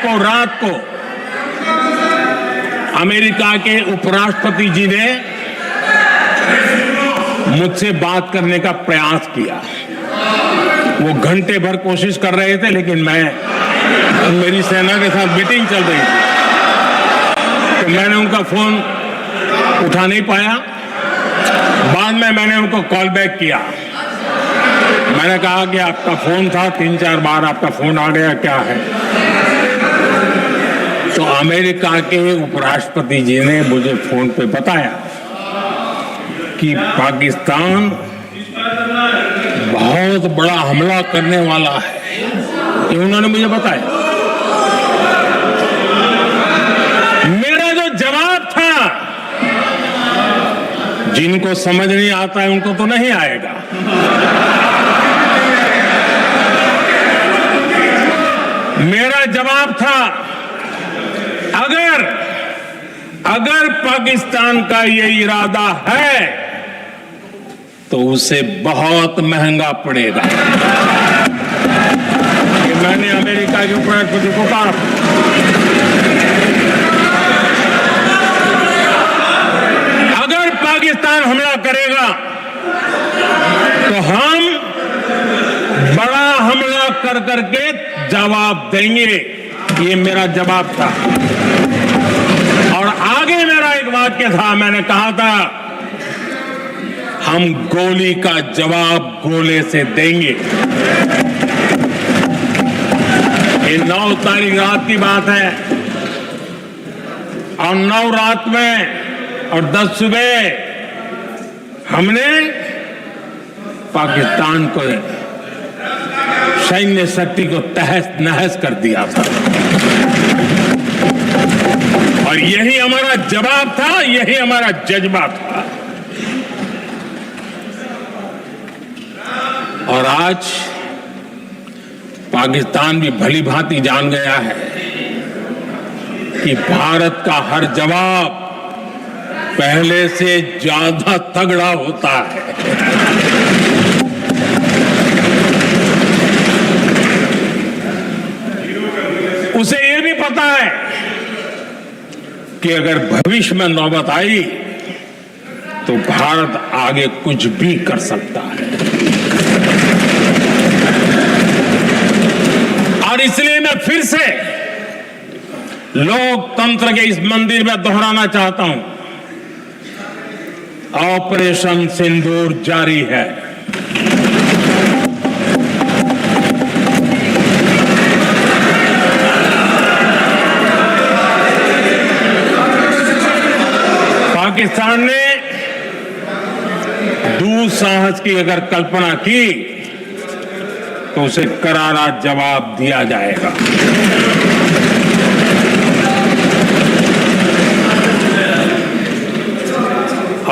को रात को अमेरिका के उपराष्ट्रपति जी ने मुझसे बात करने का प्रयास किया। वो घंटे भर कोशिश कर रहे थे, लेकिन मेरी सेना के साथ मीटिंग चल रही थी, तो मैंने उनका फोन उठा नहीं पाया। बाद में मैंने उनको कॉल बैक किया। मैंने कहा कि आपका फोन था, 3-4 बार आपका फोन आ गया, क्या है? तो अमेरिका के उपराष्ट्रपति जी ने मुझे फोन पे बताया कि पाकिस्तान बहुत बड़ा हमला करने वाला है, ये उन्होंने मुझे बताया। मेरा जो जवाब था, जिनको समझ नहीं आता है उनको तो नहीं आएगा, मेरा जवाब था अगर पाकिस्तान का ये इरादा है तो उसे बहुत महंगा पड़ेगा। कि मैंने अमेरिका के उपराष्ट्रपति को कहा, अगर पाकिस्तान हमला करेगा तो हम बड़ा हमला कर करके जवाब देंगे। ये मेरा जवाब था। और आगे मेरा एक वाक्य था, मैंने कहा था हम गोली का जवाब गोले से देंगे। ये 9 तारीख रात की बात है, और 9 रात में और 10 सुबह हमने पाकिस्तान को सैन्य शक्ति को तहस नहस कर दिया था। और यही हमारा जवाब था, यही हमारा जज्बा था। और आज पाकिस्तान भी भली भांति जान गया है कि भारत का हर जवाब पहले से ज्यादा तगड़ा होता है। उसे यह भी पता है कि अगर भविष्य में नौबत आई तो भारत आगे कुछ भी कर सकता है। और इसलिए मैं फिर से लोकतंत्र के इस मंदिर में दोहराना चाहता हूं, ऑपरेशन सिंदूर जारी है। पाकिस्तान ने दुस्साहस की अगर कल्पना की तो उसे करारा जवाब दिया जाएगा।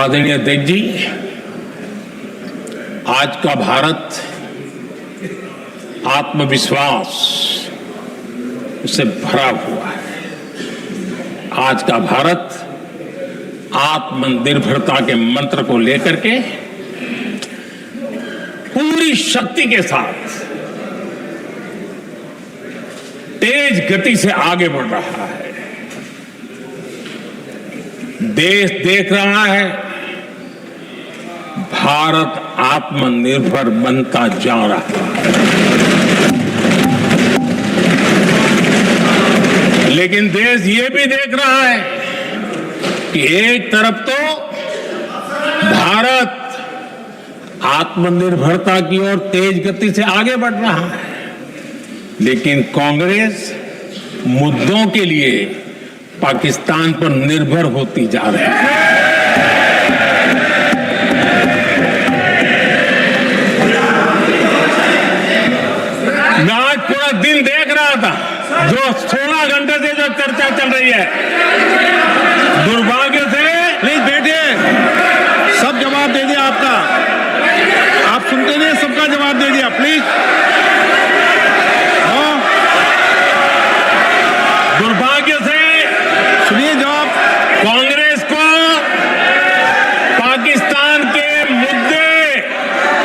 आदरणीय अध्यक्ष जी, आज का भारत आत्मविश्वास से भरा हुआ है। आज का भारत आत्मनिर्भरता के मंत्र को लेकर के पूरी शक्ति के साथ तेज गति से आगे बढ़ रहा है। देश देख रहा है भारत आत्मनिर्भर बनता जा रहा है। लेकिन देश ये भी देख रहा है कि एक तरफ तो भारत आत्मनिर्भरता की ओर तेज गति से आगे बढ़ रहा है, लेकिन कांग्रेस मुद्दों के लिए पाकिस्तान पर निर्भर होती जा रही है। मैं आज पूरा दिन देख रहा था, जो 16 घंटे से जो चर्चा चल रही है, दुर्भाग्य से प्लीज बैठिए, सब जवाब दे दिया आपका, आप सुनते नहीं, सबका जवाब दे दिया। प्लीज दुर्भाग्य से सुनिए जवाब। कांग्रेस को पाकिस्तान के मुद्दे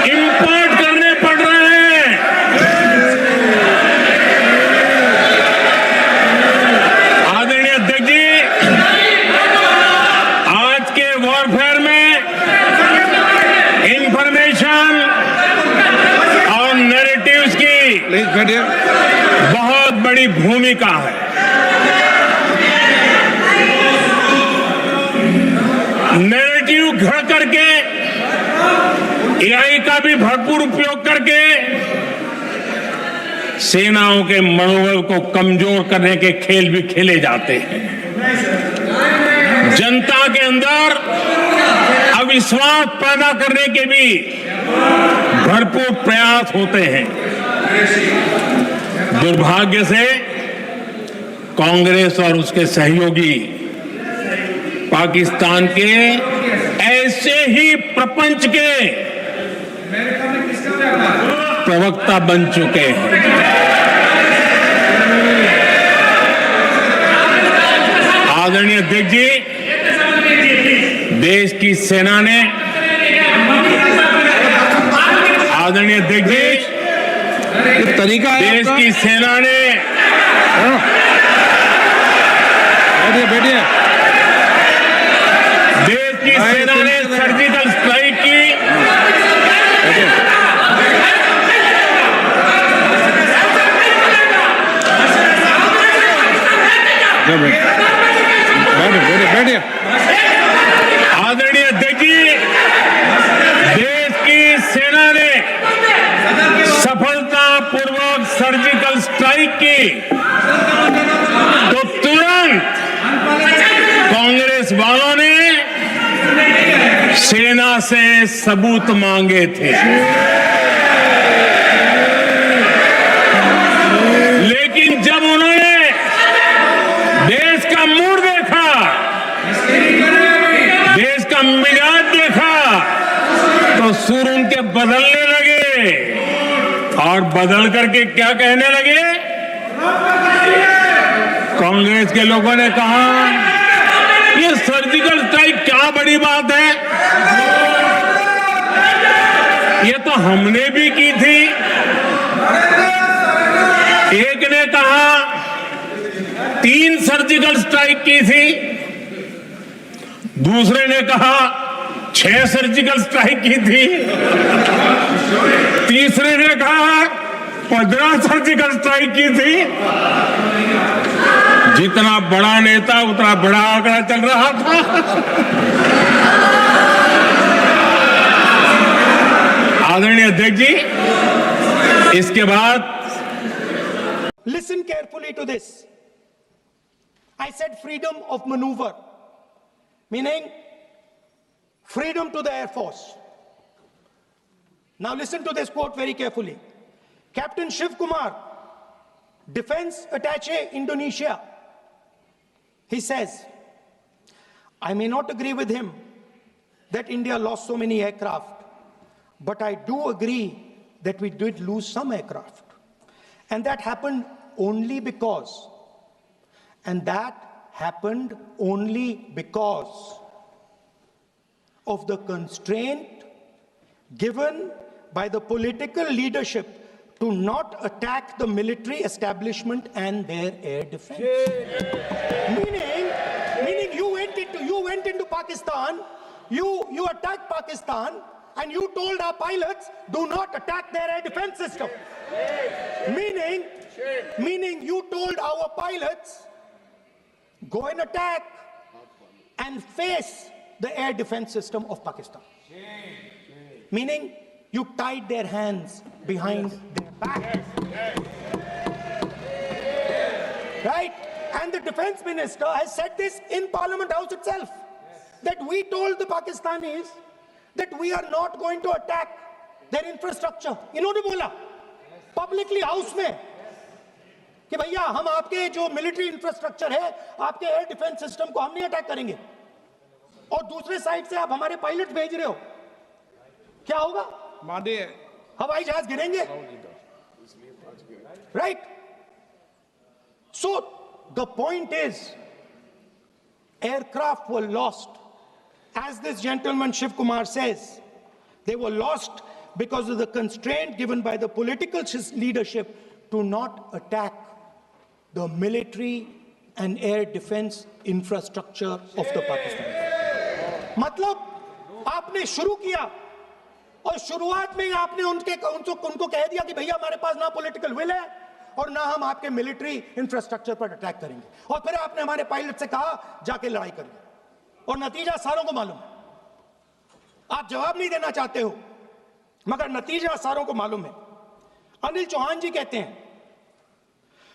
इंपोर्ट करने पड़ रहे हैं। बैठिए। बहुत बड़ी भूमिका है। नैरेटिव घड़ करके एआई का भी भरपूर उपयोग करके सेनाओं के मनोबल को कमजोर करने के खेल भी खेले जाते हैं। जनता के अंदर अविश्वास पैदा करने के भी भरपूर प्रयास होते हैं। दुर्भाग्य से कांग्रेस और उसके सहयोगी पाकिस्तान के ऐसे ही प्रपंच के प्रवक्ता बन चुके हैं। आदरणीय अध्यक्ष जी, देश की सेना ने, आदरणीय अध्यक्ष जी, ये तरीका है देश आपका? की सेना ने, बैठिए बैठिए। देश की सेना ने सर्जिकल स्ट्राइक की। बैठिए। आदरणीय अध्यक्ष जी, देश की सेना ने सफलतापूर्वक सर्जिकल स्ट्राइक की तो तुरंत कांग्रेस वालों ने सेना से सबूत मांगे थे, लेकिन जब उन्होंने देश का मूड देखा, देश का मिजाज देखा, तो सुर उनके बदलने लगे और बदल करके क्या कहने लगे? कांग्रेस के लोगों ने कहा, ये सर्जिकल स्ट्राइक क्या बड़ी बात है, ये तो हमने भी की थी। एक ने कहा 3 सर्जिकल स्ट्राइक की थी, दूसरे ने कहा 6 सर्जिकल स्ट्राइक की थी, तीसरे ने कहा 15 सर्जिकल स्ट्राइक की थी। जितना बड़ा नेता उतना बड़ा आंकड़ा चल रहा था। आदरणीय अध्यक्ष जी, इसके बाद Listen carefully to this. I said freedom of maneuver, meaning freedom to the Air Force. Now listen to this quote very carefully. Captain Shiv Kumar, Defense Attaché, Indonesia. He says, I may not agree with him that India lost so many aircraft, but I do agree that we did lose some aircraft. And that happened only because, of the constraint given by the political leadership to not attack the military establishment and their air defense. Meaning you went into Pakistan, you attacked Pakistan, and you told our pilots, do not attack their air defense system. Meaning you told our pilots, go and attack and face the air defense system of Pakistan. Meaning you tied their hands behind their back. Right? And the defense minister has said this in Parliament House itself, that we told the Pakistanis that we are not going to attack their infrastructure. इन्होंने बोला publicly house में कि भैया हम आपके जो military infrastructure है, आपके एयर डिफेंस सिस्टम को हम नहीं अटैक करेंगे, और दूसरे साइड से आप हमारे पायलट भेज रहे हो, क्या होगा? हवाई जहाज गिरेंगे, right? So the point is, aircraft were lost. As this gentleman Shiv Kumar says, they were lost because of the constraint given by the political leadership to not attack the military and air defense infrastructure of the Pakistan. मतलब आपने शुरू किया और शुरुआत में ही आपने उनको कह दिया कि भैया हमारे पास ना पॉलिटिकल विल है और ना हम आपके मिलिट्री इंफ्रास्ट्रक्चर पर अटैक करेंगे, और फिर आपने हमारे पायलट से कहा जाके लड़ाई करिए, और नतीजा सारों को मालूम है। आप जवाब नहीं देना चाहते हो, मगर नतीजा सारों को मालूम है। अनिल चौहान जी कहते हैं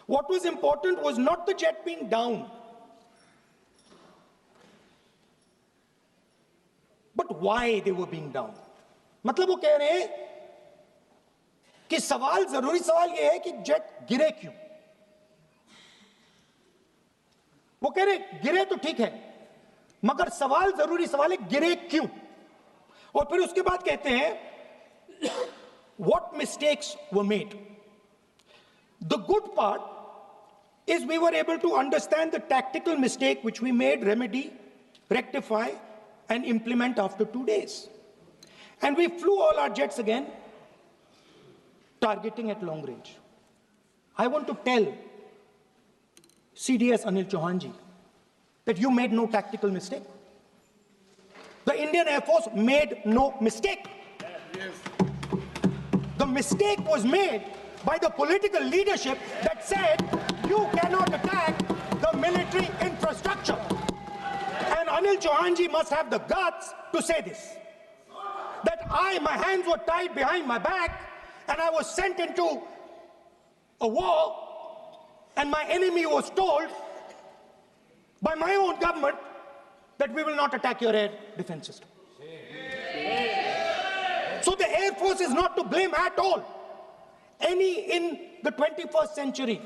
what was important was not the jet being down, but why they were being down. मतलब वो कह रहे हैं कि जरूरी सवाल यह है कि जेट गिरे क्यों। वो कह रहे गिरे तो ठीक है, मगर जरूरी सवाल है गिरे क्यों। और फिर उसके बाद कहते हैं what mistakes were made. The good part is we were able to understand the tactical mistake which we made, remedy, rectify, and implement after 2 days. And we flew all our jets again, targeting at long range. I want to tell CDS Anil Chauhan ji that you made no tactical mistake. The Indian Air Force made no mistake. The mistake was made by the political leadership that said you cannot attack the military infrastructure. And Anil Chauhan ji must have the guts to say this. That my hands were tied behind my back and I was sent into a war and my enemy was told by my own government that we will not attack your air defense system. So the Air Force is not to blame at all. In the 21st century,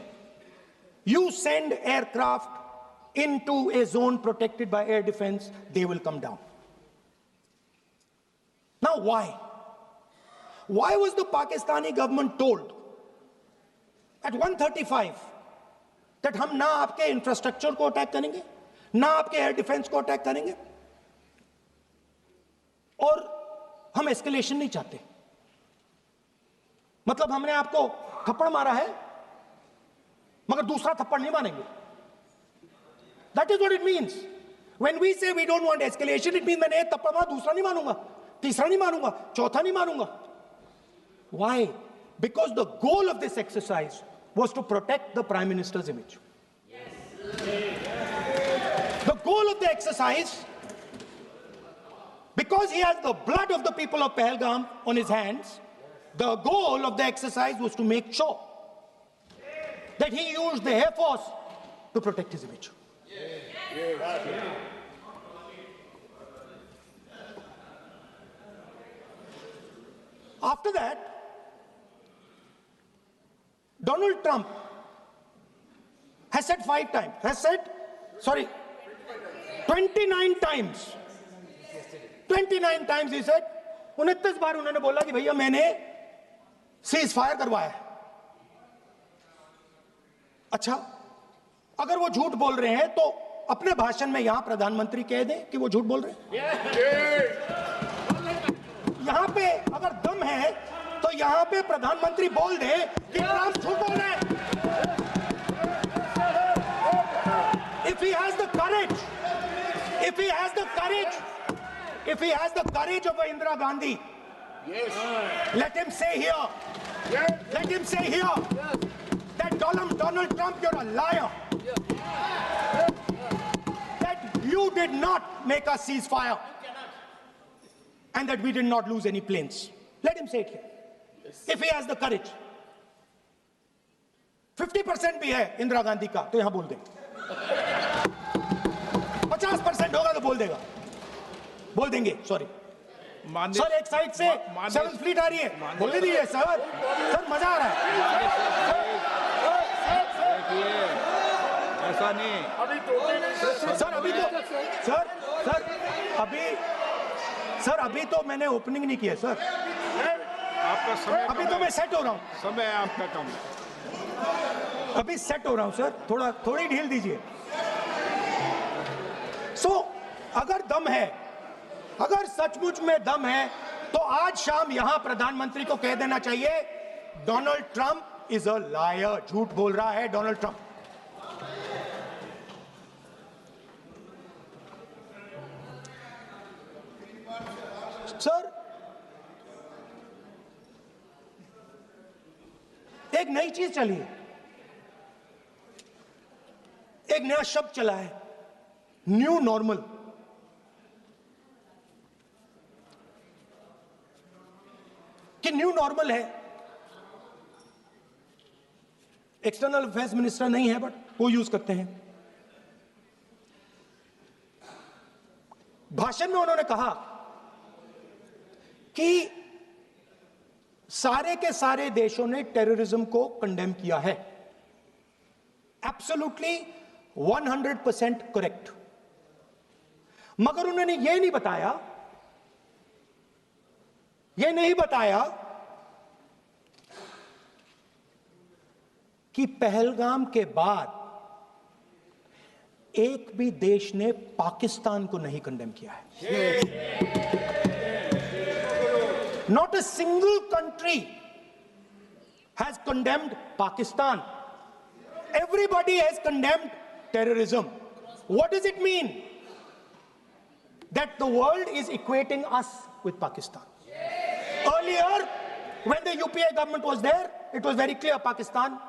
you send aircraft into a zone protected by air defense, they will come down. Now why? Why was the Pakistani government told at 1:35 that हम ना आपके infrastructure को attack करेंगे, ना आपके air defence को attack करेंगे, और हम एस्केलेशन नहीं चाहते? मतलब हमने आपको थप्पड़ मारा है मगर दूसरा थप्पड़ नहीं मारेंगे. That is what it means. When we say we don't want escalation, it means मैंने एक थप्पड़ मारा, दूसरा नहीं मारूंगा, तीसरा नहीं मारूंगा, चौथा नहीं मारूंगा. Why? Because the goal of this exercise was to protect the Prime Minister's image. The goal of the exercise, because he has the blood of the people of Pahalgam on his hands, the goal of the exercise was to make sure that he used the Air Force to protect his image. After that, Donald Trump has said 29 times. 29 times he said, 29 बार उन्होंने बोला कि भैया मैंने cease fire करवाया है. अच्छा, अगर वो झूठ बोल रहे हैं तो अपने भाषण में यहां प्रधानमंत्री कह दें कि वो झूठ बोल रहे हैं. यहां पे अगर दम है तो यहां पे प्रधानमंत्री बोल दे कि ट्रंप झूठ बोल रहे हैं. If he has the courage, if he has the courage of Indira Gandhi, let him say here, that Donald Trump, you're a liar. That you did not make us cease fire and that we did not lose any planes. Let him say it here. If he has the courage. 50% भी है इंदिरा गांधी का तो यहां बोल दे. 50% होगा तो बोल देंगे. सॉरी सर, एक साइड से 7th फ्लीट आ रही है, बोल दीजिए सर. मजा आ रहा है. ऐसा नहीं सर अभी तो मैंने ओपनिंग नहीं किया सर. आपका समय अभी तो मैं सेट हो रहा हूं. समय आपका कम. अभी सेट हो रहा हूं सर, थोड़ी ढील दीजिए. अगर दम है, अगर सचमुच में दम है तो आज शाम यहां प्रधानमंत्री को कह देना चाहिए Donald Trump is a liar. झूठ बोल रहा है डोनाल्ड ट्रंप. सर एक नई चीज चली है, एक नया शब्द चला है, न्यू नॉर्मल। कि न्यू नॉर्मल है, एक्सटर्नल अफेयर्स मिनिस्टर नहीं है बट वो यूज करते हैं। भाषण में उन्होंने कहा कि सारे के सारे देशों ने टेररिज्म को कंडेम किया है। Absolutely 100% correct. मगर उन्होंने यह नहीं बताया कि पहलगाम के बाद एक भी देश ने पाकिस्तान को नहीं कंडेम किया है। Not a single country has condemned Pakistan. Everybody has condemned terrorism. What does it mean? That the world is equating us with Pakistan. Earlier, when the UPA government was there, it was very clear Pakistan